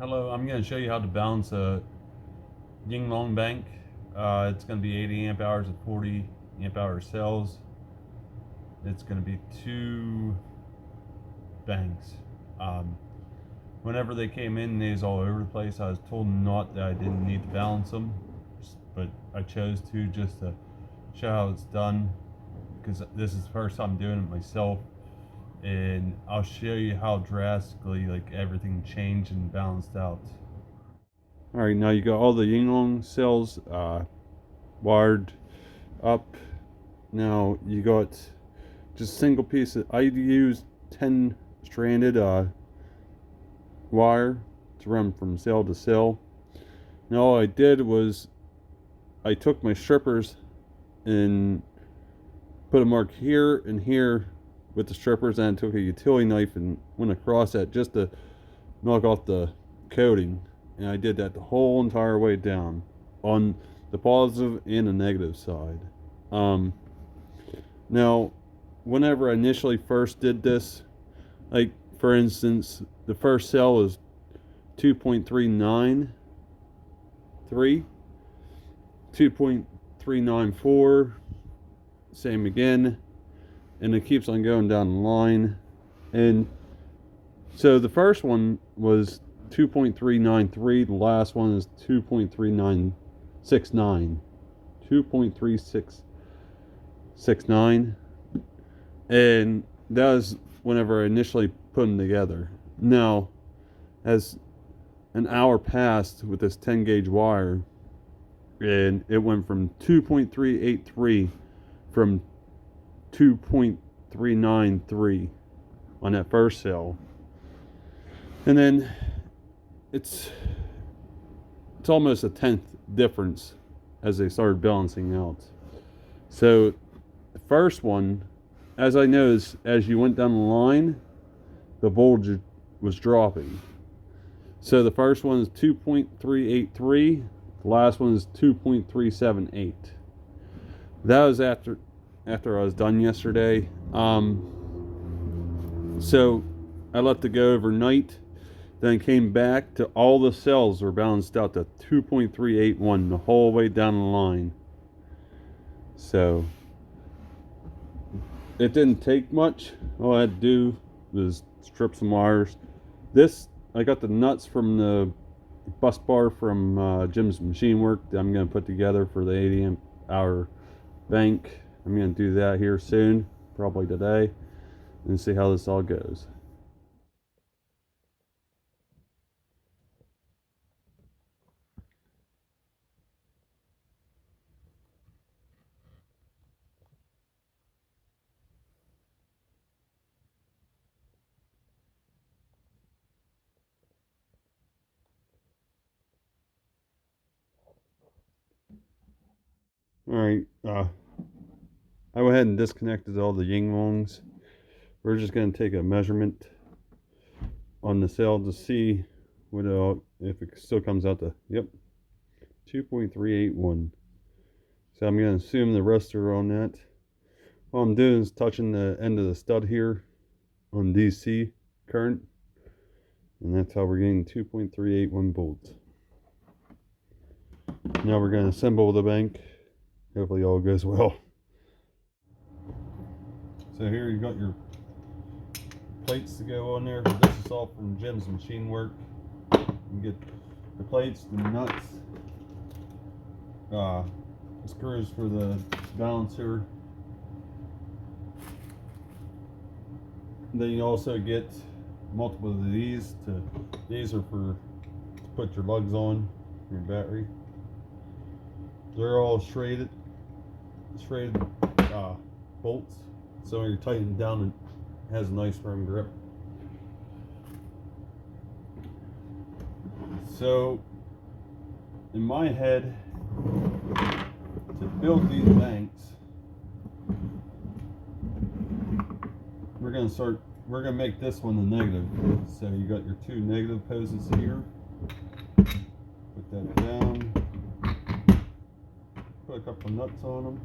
Hello, I'm going to show you how to balance a Yinlong bank. It's going to be 80 amp hours at 40 amp hour cells. It's going to be two banks. Um, Whenever they came in, they was all over the place. I was told not that I didn't need to balance them, but I chose to just to show how it's done because this is the first time doing it myself. And I'll show you how drastically like everything changed and balanced out. All right, now you got all the Yinlong cells wired up. Now you got just single piece. I used 10 stranded wire to run from cell to cell. Now all I did was I took my strippers and put a mark here and here with the strippers, and I took a utility knife and went across that just to knock off the coating. And I did that the whole entire way down on the positive and the negative side. Now, whenever I initially first did this, like for instance, the first cell was 2.393, 2.394, same again, and it keeps on going down the line. And so the first one was 2.393, the last one is 2.3969, 2.3669, and that was whenever I initially put them together. Now, as an hour passed with this 10 gauge wire, and it went from 2.383 from 2.393 on that first cell, and then it's almost a tenth difference as they started balancing out. So the first one, as I noticed, as you went down the line, the voltage was dropping. So the first one is 2.383, the last one is 2.378. That was after I was done yesterday. So I let it go overnight, then came back to all the cells were balanced out to 2.381 the whole way down the line. So it didn't take much. All I had to do was strip some wires. This, I got the nuts from the bus bar from Jim's Machine Work that I'm going to put together for the 80 amp hour bank. I'm going to do that here soon, probably today, and see how this all goes. All right, I went ahead and disconnected all the Yinglongs. We're just going to take a measurement on the cell to see what if it still comes out to, yep, 2.381. So I'm going to assume the rest are on that. All I'm doing is touching the end of the stud here on DC current, and that's how we're getting 2.381 volts. Now we're going to assemble the bank. Hopefully all goes well. So here you got your plates to go on there. This is all from Jim's Machine Work. You get the plates, the nuts, the screws for the balancer. Then you also get multiple of these. These are for to put your lugs on your battery. They're all shredded bolts, so when you're tightening down, it has a nice firm grip. So in my head, to build these banks, we're gonna make this one the negative. So you got your two negative poses here. Put that down. Put a couple of nuts on them.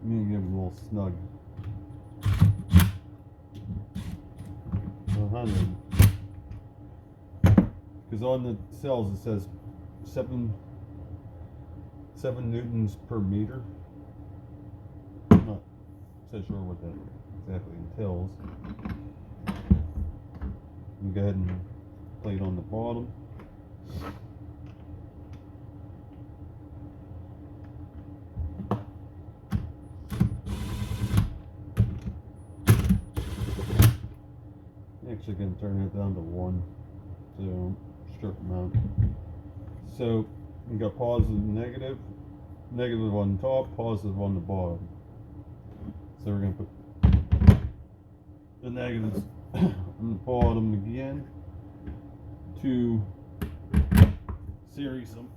Let me give it a little snug. 100. Because on the cells it says 7 newtons per meter. I'm not so sure what that exactly entails. You go ahead and plate on the bottom. Actually going to turn it down to 1 to strip them out. So you got positive and negative, negative on top, positive on the bottom. So we're going to put the negatives on the bottom again to series them.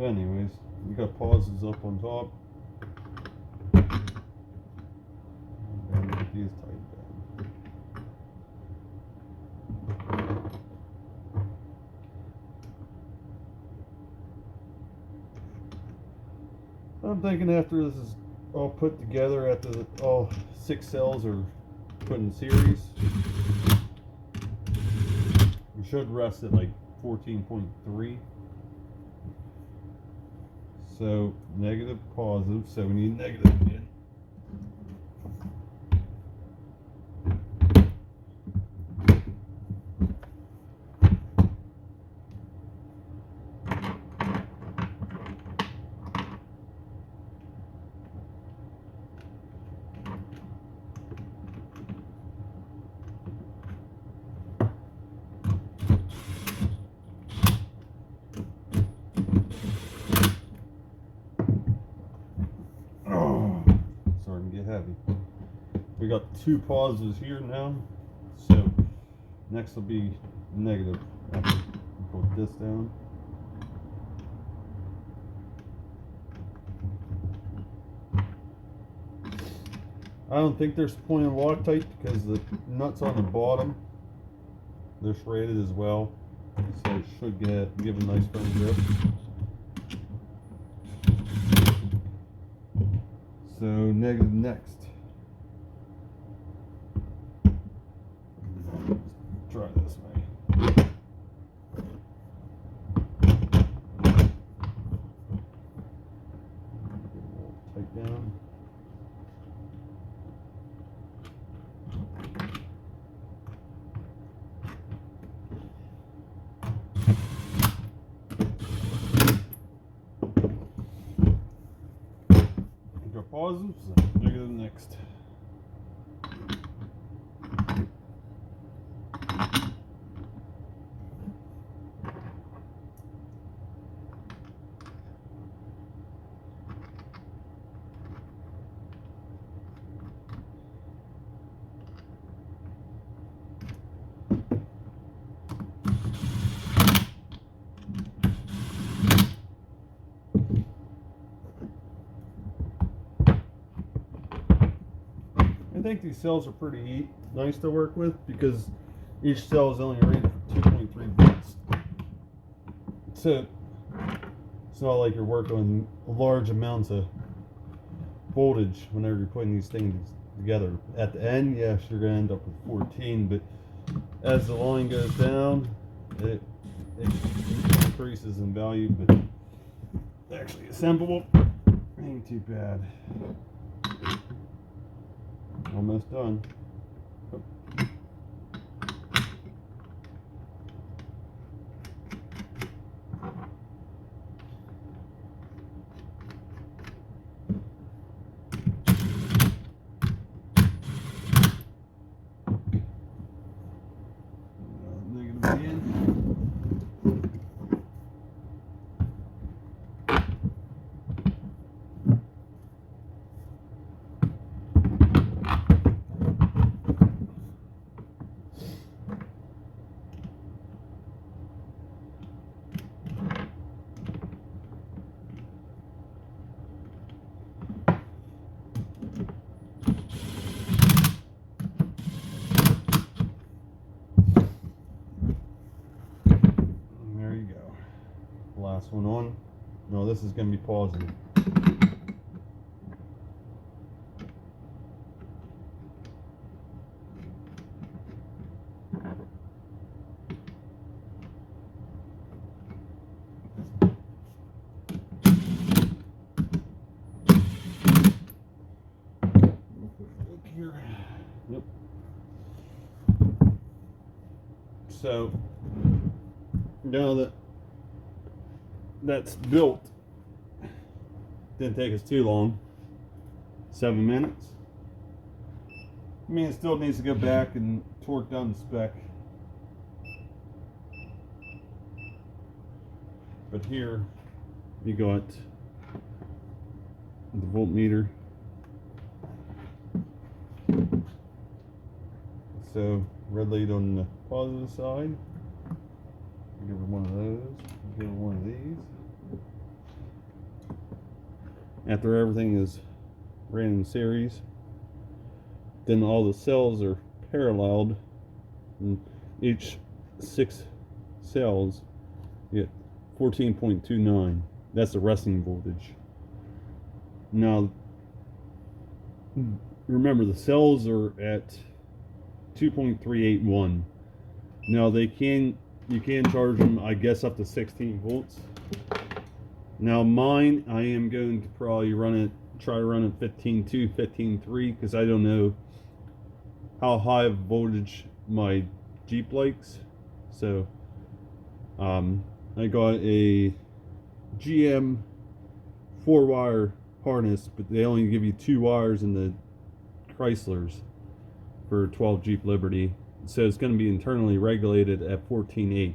Anyways, we got pauses up on top. And get these tight down. I'm thinking after this is all put together, after all 6 cells are put in series, we should rest at like 14.3. So negative, positive, so we need negative again. Starting to get heavy. We got 2 pauses here now, so next will be negative. After we put this down. I don't think there's a point in Loctite because the nuts on the bottom, they're serrated as well, so it should give a nice firm grip. So negative next. Try this way. Tight down. Pauses, negative next. I think these cells are pretty nice to work with because each cell is only rated for 2.3 volts. So it's not like you're working with large amounts of voltage whenever you're putting these things together. At the end, yes, you're going to end up with 14, but as the line goes down, it increases in value, but actually assemblable ain't too bad. Almost done. Oh. Negative again. one on. No, this is going to be positive. Look here. Yep. So now that that's built, didn't take us too long. 7 minutes. I mean, it still needs to go back and torque down the spec. But here you got the voltmeter. So red light on the positive side. Give her one of those. Give her one of these. After everything is ran in series, then all the cells are paralleled, and each 6 cells get 14.29. That's the resting voltage. Now, remember the cells are at 2.381. Now you can charge them, I guess, up to 16 volts. Now mine, I am going to probably try to run it 15.2, 15.3, because I don't know how high of voltage my Jeep likes. So I got a GM 4-wire harness, but they only give you 2 wires in the Chryslers for 12 Jeep Liberty. So it's going to be internally regulated at 14.8.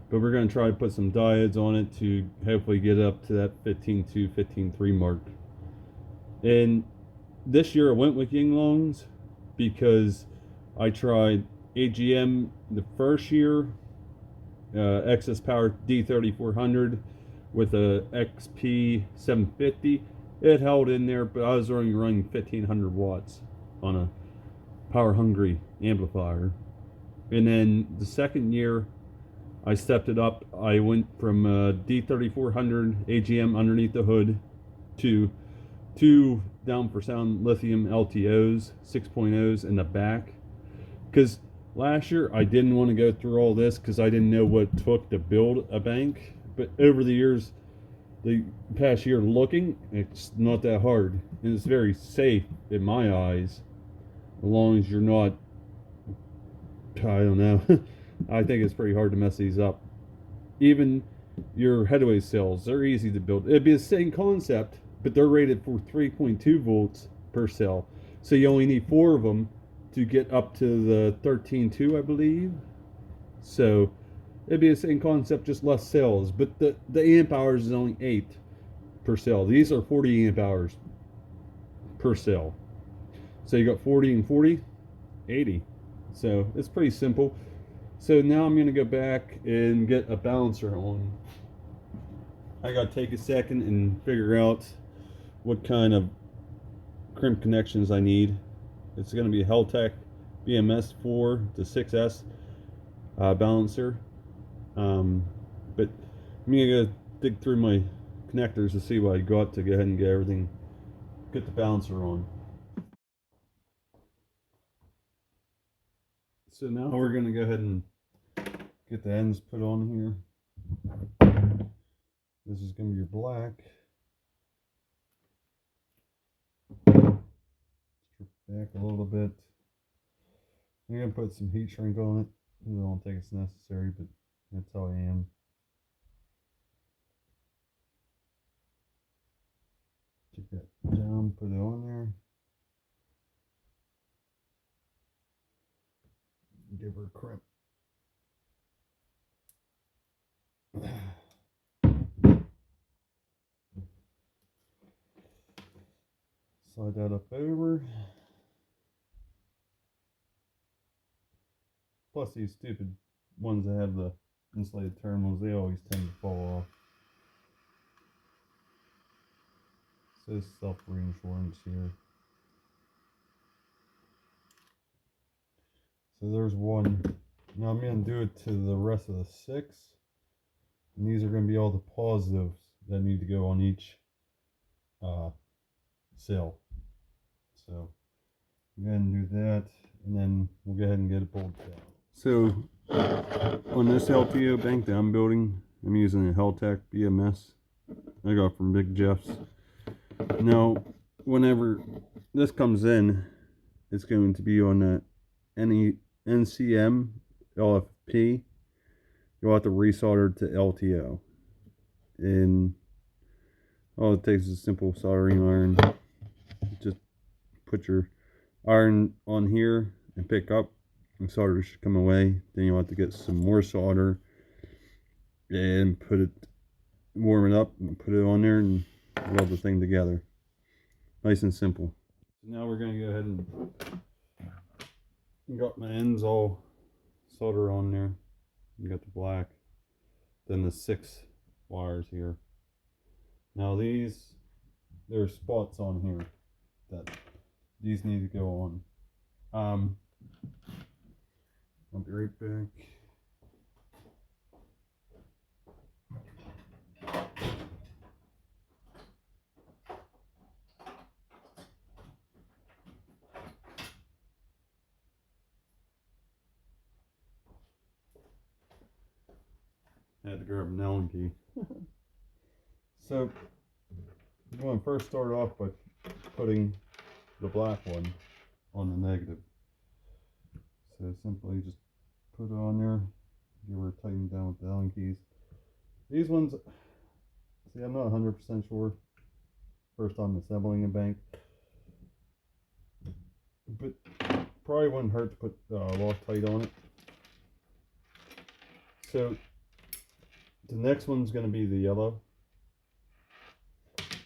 But we're going to try to put some diodes on it to hopefully get up to that 15.2, 15.3 mark. And this year I went with Yinlongs because I tried AGM the first year, excess power D3400 with a XP 750. It held in there, but I was only running 1500 watts on a power hungry amplifier. And then the second year I stepped it up. I went from D3400 AGM underneath the hood to 2 down for sound lithium LTOs 6.0s in the back, because last year I didn't want to go through all this because I didn't know what it took to build a bank. But over the years, the past year looking, it's not that hard, and it's very safe in my eyes, as long as you're not, I don't know. I think it's pretty hard to mess these up. Even your headway cells, they're easy to build. It'd be the same concept, but they're rated for 3.2 volts per cell. So you only need 4 of them to get up to the 13.2, I believe. So it'd be the same concept, just less cells. But the amp hours is only 8 per cell. These are 40 amp hours per cell. So you got 40 and 40, 80. So it's pretty simple. So now I'm going to go back and get a balancer on. I got to take a second and figure out what kind of crimp connections I need. It's going to be a Heltec BMS 4 to 6S balancer. But I'm going to go dig through my connectors to see what I got to go ahead and get everything, get the balancer on. So now we're going to go ahead and get the ends put on here. This is going to be your black. Strip back a little bit. I'm going to put some heat shrink on it. I don't think it's necessary, but that's how I am. Take that down, put it on there. Give her a crimp. Slide that up over. Plus these stupid ones that have the insulated terminals, they always tend to fall off. So it's self-reinsurance here. So there's one. Now I'm going to do it to the rest of the 6. And these are going to be all the positives that need to go on each cell. So go ahead and do that, and then we'll go ahead and get it pulled down. So on this LTO bank that I'm building, I'm using a Heltec BMS I got from Big Jeff's. Now, whenever this comes in, it's going to be on the NCM LFP. You'll have to resolder to LTO. And all it takes is a simple soldering iron. Just put your iron on here and pick up, and solder should come away. Then you'll have to get some more solder and warm it up and put it on there and weld the thing together. Nice and simple. So now we're going to go ahead and got my ends all solder on there. You got the black, then the 6 wires here. Now there are spots on here that these need to go on. I'll be right back. I had to grab an Allen key. So I'm going to first start off by putting the black one on the negative. So simply just put it on there, give her a tighten down with the Allen keys. These ones, see, I'm not 100% sure. First time assembling a bank, but probably wouldn't hurt to put Loctite on it. So the next one's going to be the yellow.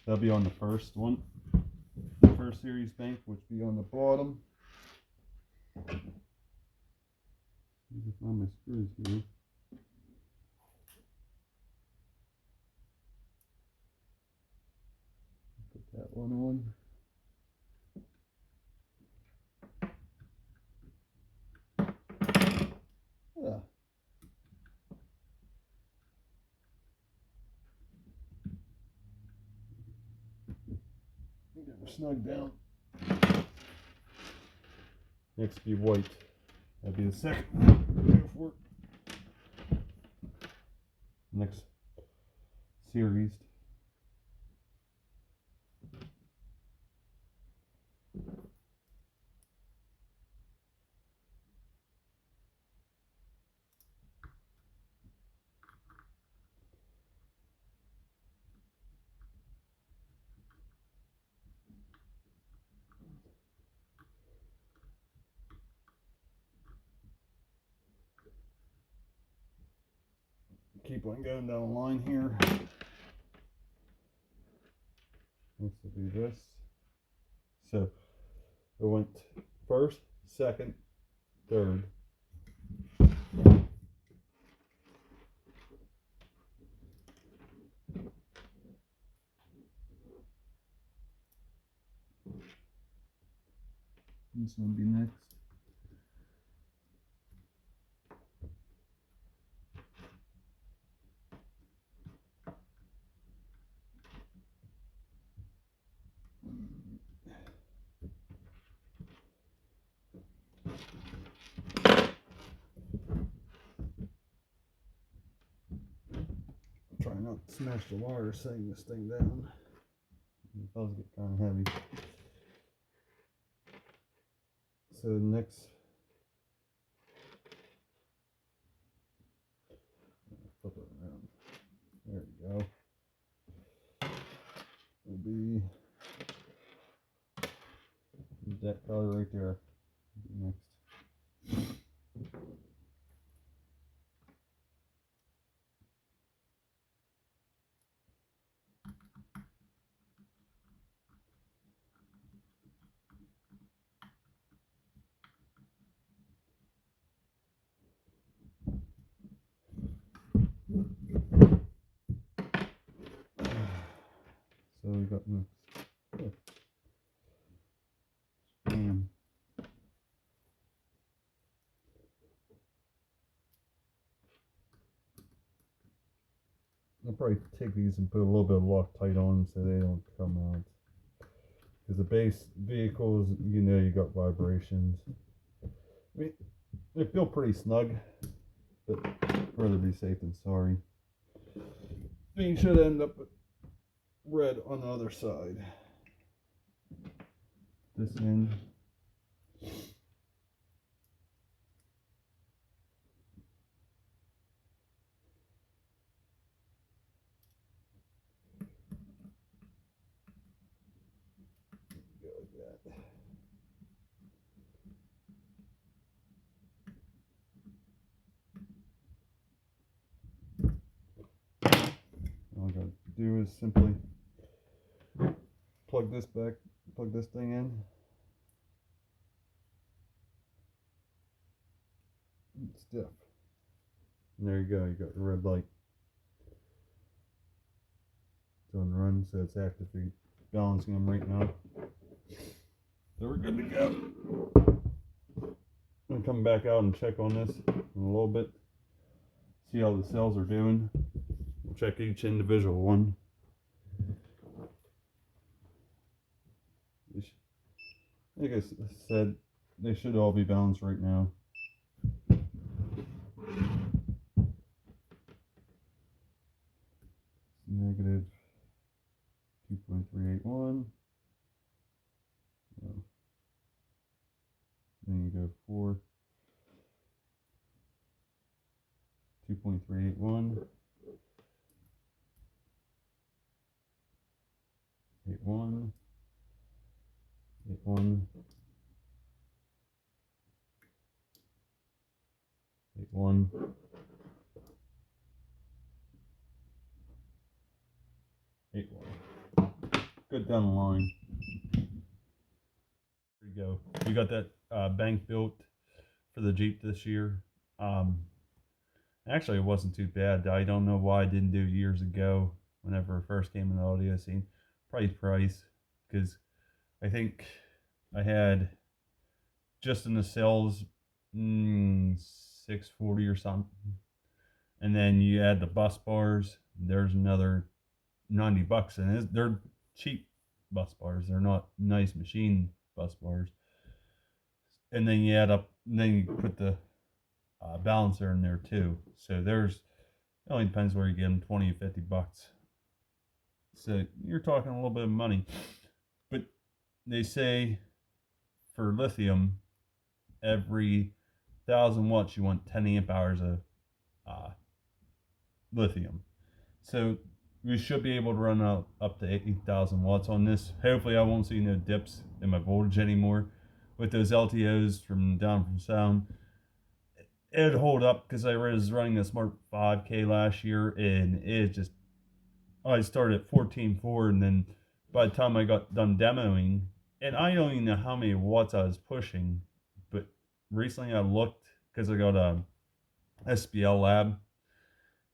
That'll be on the first one, the first series bank, which will be on the bottom. Let me find my screws here. Put that one on. Yeah. Get her snug down. Next be white. That'd be the second. Go for it. Next series. Keep on going down the line here. This will be this. So it went first, second, third. This one will be next. Try not to smash the wire setting this thing down. It does get kind of heavy. So next, flip it around. There we go. Will be that color right there. Next. So we got next. probably take these and put a little bit of Loctite on them so they don't come out. Because the base vehicles, you know, you got vibrations. I mean, they feel pretty snug, but rather be safe than sorry. Thing should end up red on the other side. This end. Go like that. All I gotta do is simply plug this thing in. It's stiff. And there you go, you got your red light. It's on run, so it's active for balancing them right now. So we're good to go. I'm gonna come back out and check on this in a little bit. See how the cells are doing. We'll check each individual one. Like I said, they should all be balanced right now. Negative 2.381. No. Then you go 4. 2.381. 81. 81. 81. 81. Good down the line. There you go. You got that bank built for the Jeep this year. Actually, it wasn't too bad. I don't know why I didn't do it years ago whenever I first came in the audio scene. Price, because I think I had just in the sales 640 or something, and then you add the bus bars. There's another $90, and they're cheap bus bars. They're not nice machine bus bars. And then you add up, and then you put the balancer in there too. So it only depends where you get them, 20 or $50. So you're talking a little bit of money. But they say for lithium, every 1,000 watts you want 10 amp hours of lithium. So we should be able to run up to 8,000 watts on this. Hopefully I won't see no dips in my voltage anymore. With those LTOs from down from sound, it'd hold up because I was running a Smart 5K last year, and I started at 14.4, and then by the time I got done demoing, and I don't even know how many watts I was pushing, but recently I looked because I got a SBL lab.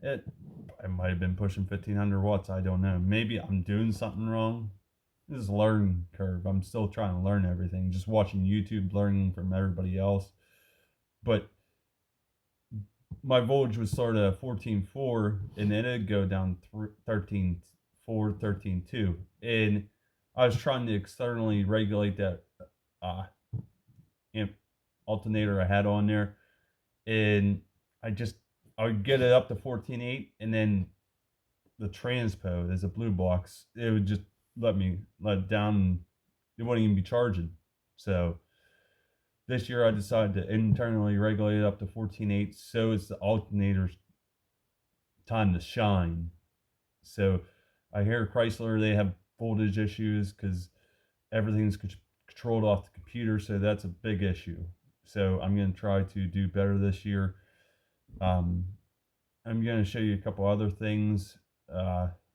I might have been pushing 1,500 watts. I don't know. Maybe I'm doing something wrong. This is a learning curve. I'm still trying to learn everything. Just watching YouTube, learning from everybody else. But my voltage was sort of 14.4, and then it'd go down 13.4, 13.2. And I was trying to externally regulate that amp alternator I had on there. And I would get it up to 14.8, and then the transpo, there's a blue box, it would just let it down, and it wouldn't even be charging. So this year I decided to internally regulate it up to 14.8, so it's the alternator's time to shine. So I hear Chrysler, they have voltage issues because everything's controlled off the computer, so that's a big issue. So I'm going to try to do better this year. I'm going to show you a couple other things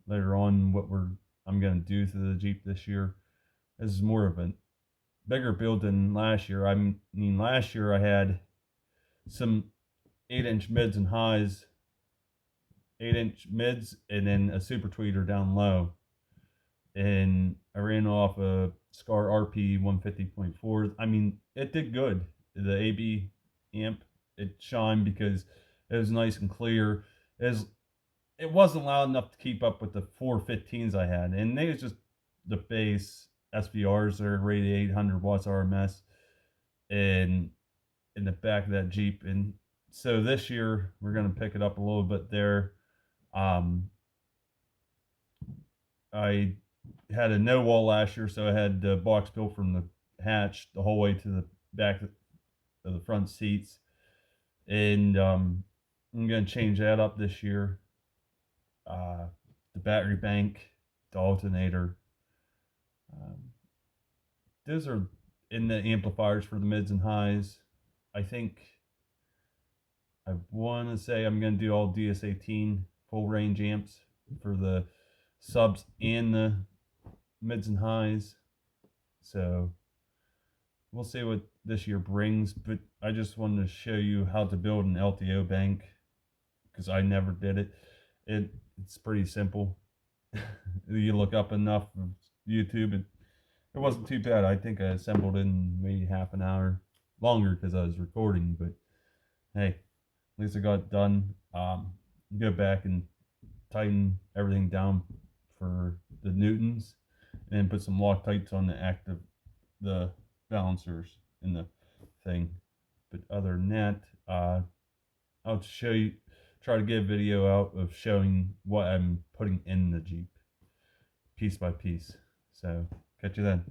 later on I'm going to do to the Jeep this year. This is more of a bigger build than last year. I mean, last year I had some 8-inch mids and highs, 8-inch mids, and then a super tweeter down low. And I ran off a SCAR RP 150.4. I mean, it did good. The AB amp, it shined because it was nice and clear. it wasn't loud enough to keep up with the 415s I had, and they was just the base SVRs. Are rated 800 watts RMS, and in the back of that Jeep. And so this year we're gonna pick it up a little bit there. Um, I had a no wall last year, so I had the box built from the hatch the whole way to the back of the front seats, and I'm gonna change that up this year. Uh, the battery bank, the alternator. Um, those are in the amplifiers for the mids and highs. I think I want to say I'm going to do all DS18 full range amps for the subs and the mids and highs. So we'll see what this year brings. But I just wanted to show you how to build an LTO bank because I never did it. It's pretty simple. You look up enough of YouTube, it wasn't too bad. I think I assembled in maybe half an hour longer because I was recording. But hey, at least I got it done. Go back and tighten everything down for the newtons, and put some Loctites on the balancers in the thing. But other than that, I'll show you, try to get a video out of showing what I'm putting in the Jeep piece by piece. So catch you then.